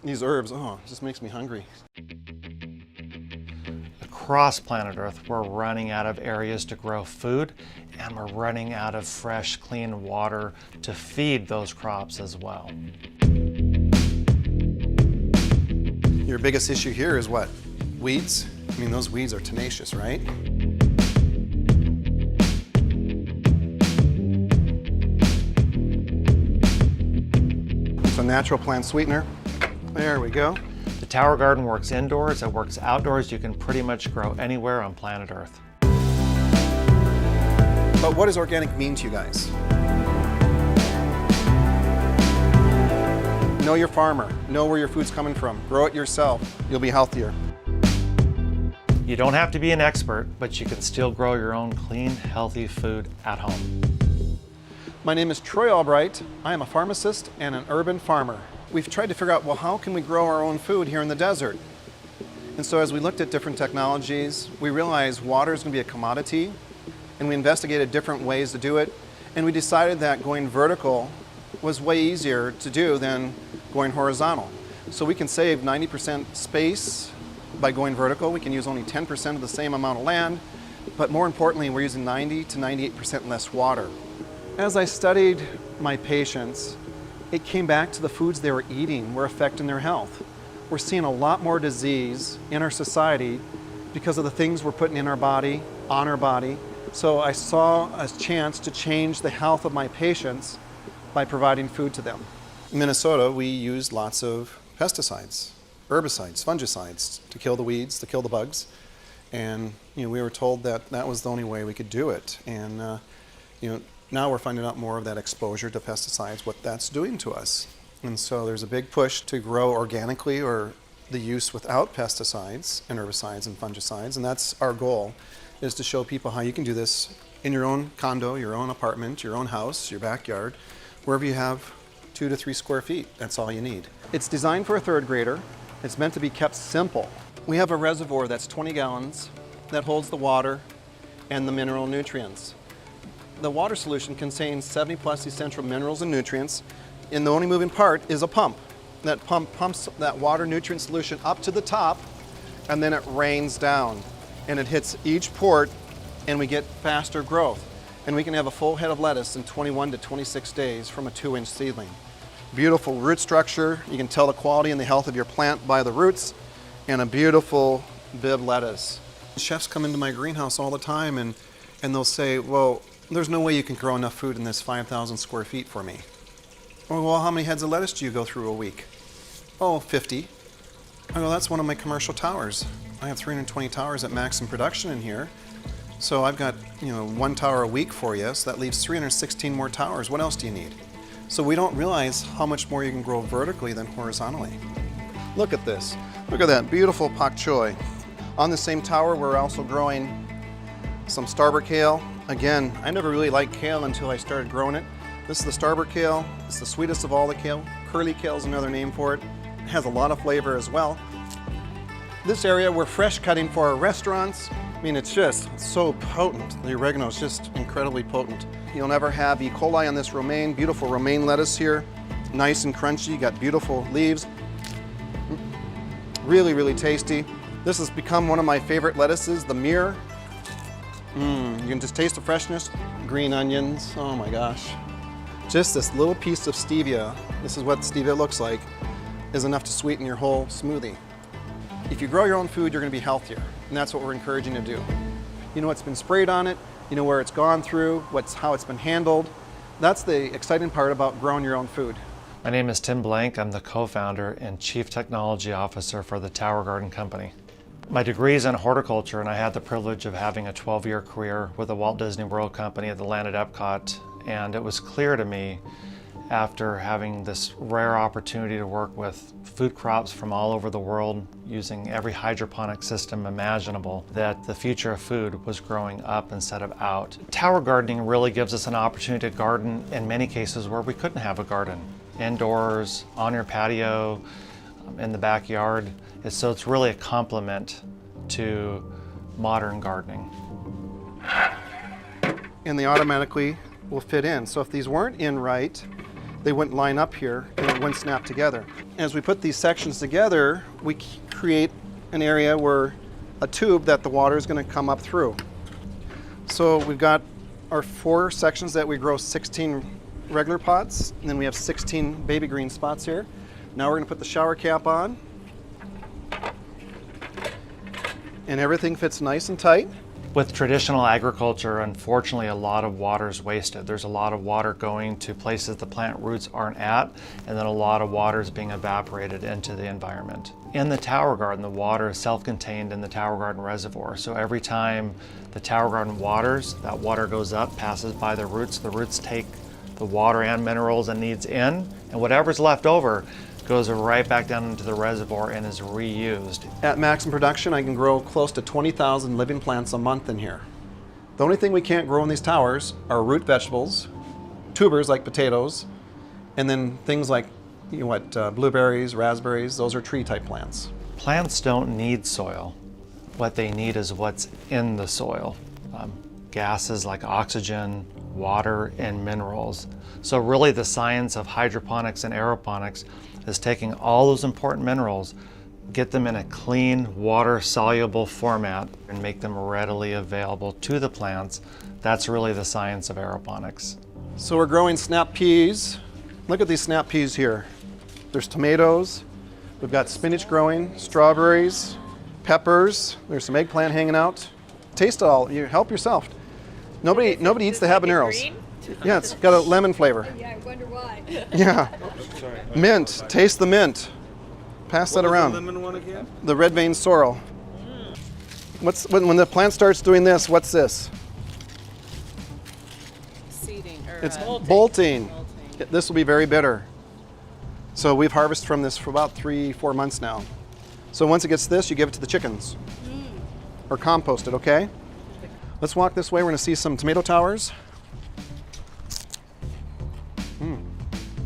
These herbs, oh, it just makes me hungry. Across planet Earth, we're running out of areas to grow food, and we're running out of fresh, clean water to feed those crops as well. Your biggest issue here is what? Weeds? I mean, those weeds are tenacious, right? It's a natural plant sweetener. There we go. The Tower Garden works indoors, it works outdoors. You can pretty much grow anywhere on planet Earth. But what does organic mean to you guys? Know your farmer. Know where your food's coming from. Grow it yourself. You'll be healthier. You don't have to be an expert, but you can still grow your own clean, healthy food at home. My name is Troy Albright. I am a pharmacist and an urban farmer. We've tried to figure out, well, how can we grow our own food here in the desert? And so as we looked at different technologies, we realized water is going to be a commodity, and we investigated different ways to do it, and we decided that going vertical was way easier to do than going horizontal. So we can save 90% space by going vertical. We can use only 10% of the same amount of land, but more importantly, we're using 90 to 98% less water. As I studied my patients, it came back to the foods they were eating were affecting their health. We're seeing a lot more disease in our society because of the things we're putting in our body, on our body. So I saw a chance to change the health of my patients by providing food to them. In Minnesota, we use lots of pesticides, herbicides, fungicides to kill the weeds, to kill the bugs. And we were told that that was the only way we could do it. And now we're finding out more of that exposure to pesticides, what that's doing to us. And so there's a big push to grow organically or the use without pesticides and herbicides and fungicides. And that's our goal, is to show people how you can do this in your own condo, your own apartment, your own house, your backyard, wherever you have 2 to 3 square feet. That's all you need. It's designed for a third grader. It's meant to be kept simple. We have a reservoir that's 20 gallons that holds the water and the mineral nutrients. The water solution contains 70 plus essential minerals and nutrients, and the only moving part is a pump. That pump pumps that water nutrient solution up to the top, and then it rains down, and it hits each port, and we get faster growth. And we can have a full head of lettuce in 21 to 26 days from a 2-inch seedling. Beautiful root structure. You can tell the quality and the health of your plant by the roots, and a beautiful bib lettuce. Chefs come into my greenhouse all the time, and they'll say, well, there's no way you can grow enough food in this 5,000 square feet for me. Oh, well, how many heads of lettuce do you go through a week? Oh, 50. I go, that's one of my commercial towers. I have 320 towers at maximum production in here. So I've got, 1 tower a week for you, so that leaves 316 more towers. What else do you need? So we don't realize how much more you can grow vertically than horizontally. Look at this. Look at that beautiful pak choi. On the same tower, we're also growing some starboard kale. Again, I never really liked kale until I started growing it. This is the starboard kale. It's the sweetest of all the kale. Curly kale is another name for it. It has a lot of flavor as well. This area, we're fresh cutting for our restaurants. I mean, it's so potent. The oregano is just incredibly potent. You'll never have E. coli on this romaine. Beautiful romaine lettuce here. Nice and crunchy, got beautiful leaves. Really, really tasty. This has become one of my favorite lettuces, the mirror. You can just taste the freshness. Green onions, oh my gosh. Just this little piece of stevia, this is what stevia looks like, is enough to sweeten your whole smoothie. If you grow your own food, you're gonna be healthier, and that's what we're encouraging you to do. You know what's been sprayed on it, you know where it's gone through, how it's been handled. That's the exciting part about growing your own food. My name is Tim Blank. I'm the co-founder and chief technology officer for the Tower Garden Company. My degree is in horticulture, and I had the privilege of having a 12-year career with the Walt Disney World Company at the land at Epcot. And it was clear to me, after having this rare opportunity to work with food crops from all over the world using every hydroponic system imaginable, that the future of food was growing up instead of out. Tower gardening really gives us an opportunity to garden in many cases where we couldn't have a garden. Indoors, on your patio, in the backyard. So it's really a complement to modern gardening. And they automatically will fit in. So if these weren't in right, they wouldn't line up here and it wouldn't snap together. As we put these sections together, we create an area where a tube that the water is going to come up through. So we've got our 4 sections that we grow 16 regular pots, and then we have 16 baby green spots here. Now we're going to put the shower cap on, and everything fits nice and tight. With traditional agriculture, unfortunately, a lot of water is wasted. There's a lot of water going to places the plant roots aren't at, and then a lot of water is being evaporated into the environment. In the tower garden, the water is self-contained in the tower garden reservoir. So every time the tower garden waters, that water goes up, passes by the roots take the water and minerals it needs in, and whatever's left over goes right back down into the reservoir and is reused. At maximum production, I can grow close to 20,000 living plants a month in here. The only thing we can't grow in these towers are root vegetables, tubers like potatoes, and then things like blueberries, raspberries. Those are tree-type plants. Plants don't need soil. What they need is what's in the soil. Gases like oxygen, water, and minerals. So really the science of hydroponics and aeroponics is taking all those important minerals, get them in a clean, water-soluble format, and make them readily available to the plants. That's really the science of aeroponics. So we're growing snap peas. Look at these snap peas here. There's tomatoes. We've got spinach growing, strawberries, peppers. There's some eggplant hanging out. Taste it all. You help yourself. Nobody eats the habaneros. Yeah, it's got a lemon flavor. Yeah, I wonder why. Yeah. Mint. Taste the mint. Pass that around. What was the lemon one again? The red vein sorrel. When the plant starts doing this, what's this? Seeding or It's bolting. This will be very bitter. So we've harvested from this for about 3-4 months now. So once it gets this, you give it to the chickens. Or compost it, okay? Let's walk this way. We're going to see some tomato towers.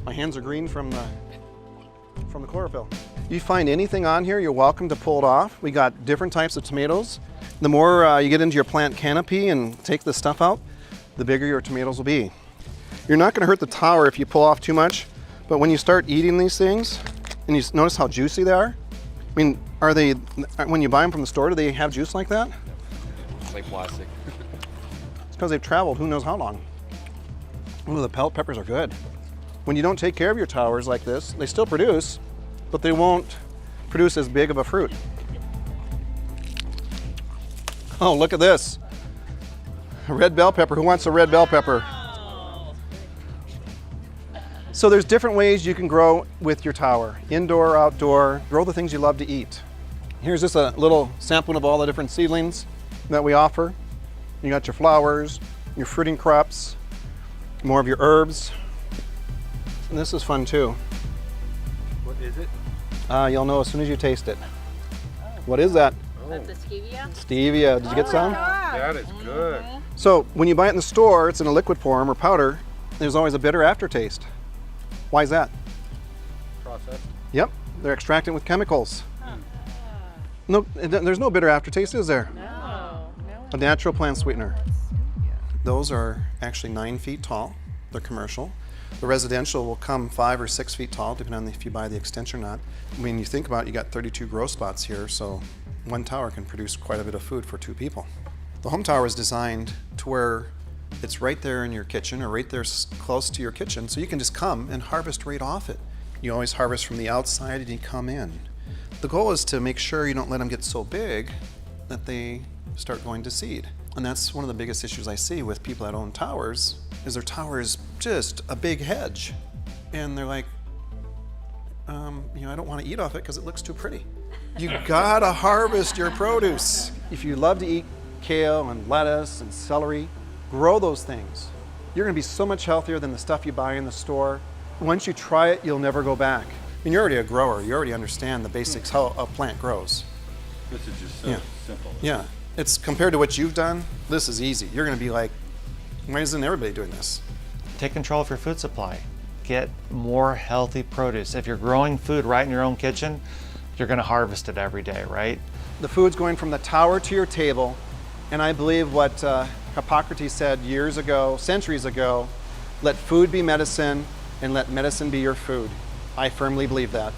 My hands are green from the chlorophyll. You find anything on here, you're welcome to pull it off. We got different types of tomatoes. The more you get into your plant canopy and take the stuff out, the bigger your tomatoes will be. You're not going to hurt the tower if you pull off too much, but when you start eating these things, and you notice how juicy they are, I mean, when you buy them from the store, do they have juice like that? It's like plastic. It's because they've traveled who knows how long. Ooh, the pellet peppers are good. When you don't take care of your towers like this, they still produce, but they won't produce as big of a fruit. Oh, look at this. A red bell pepper. Who wants a red bell pepper? So there's different ways you can grow with your tower. Indoor, outdoor, grow the things you love to eat. Here's just a little sampling of all the different seedlings that we offer. You got your flowers, your fruiting crops, more of your herbs. And this is fun too. What is it? You'll know as soon as you taste it. What is that? That's the stevia? Stevia. Did you get some? That is good. So when you buy it in the store, it's in a liquid form or powder. There's always a bitter aftertaste. Why is that? Processed. Yep, they're extracting with chemicals. No, there's no bitter aftertaste, is there? No. A natural plant sweetener. Those are actually 9 feet tall. They're commercial. The residential will come 5 or 6 feet tall, depending on if you buy the extension or not. When you think about it, you got 32 grow spots here, so one tower can produce quite a bit of food for 2 people. The home tower is designed to where it's right there in your kitchen or right there close to your kitchen, so you can just come and harvest right off it. You always harvest from the outside and you come in. The goal is to make sure you don't let them get so big that they start going to seed. And that's one of the biggest issues I see with people that own towers, is their tower is just a big hedge. And they're like, I don't want to eat off it because it looks too pretty. You gotta harvest your produce. If you love to eat kale and lettuce and celery, grow those things. You're gonna be so much healthier than the stuff you buy in the store. Once you try it, you'll never go back. I mean, you're already a grower. You already understand the basics, how a plant grows. This is just so simple. Yeah, it's compared to what you've done, this is easy. You're gonna be like, why isn't everybody doing this? Take control of your food supply. Get more healthy produce. If you're growing food right in your own kitchen, you're gonna harvest it every day, right? The food's going from the tower to your table, and I believe what Hippocrates said years ago, centuries ago, let food be medicine and let medicine be your food. I firmly believe that.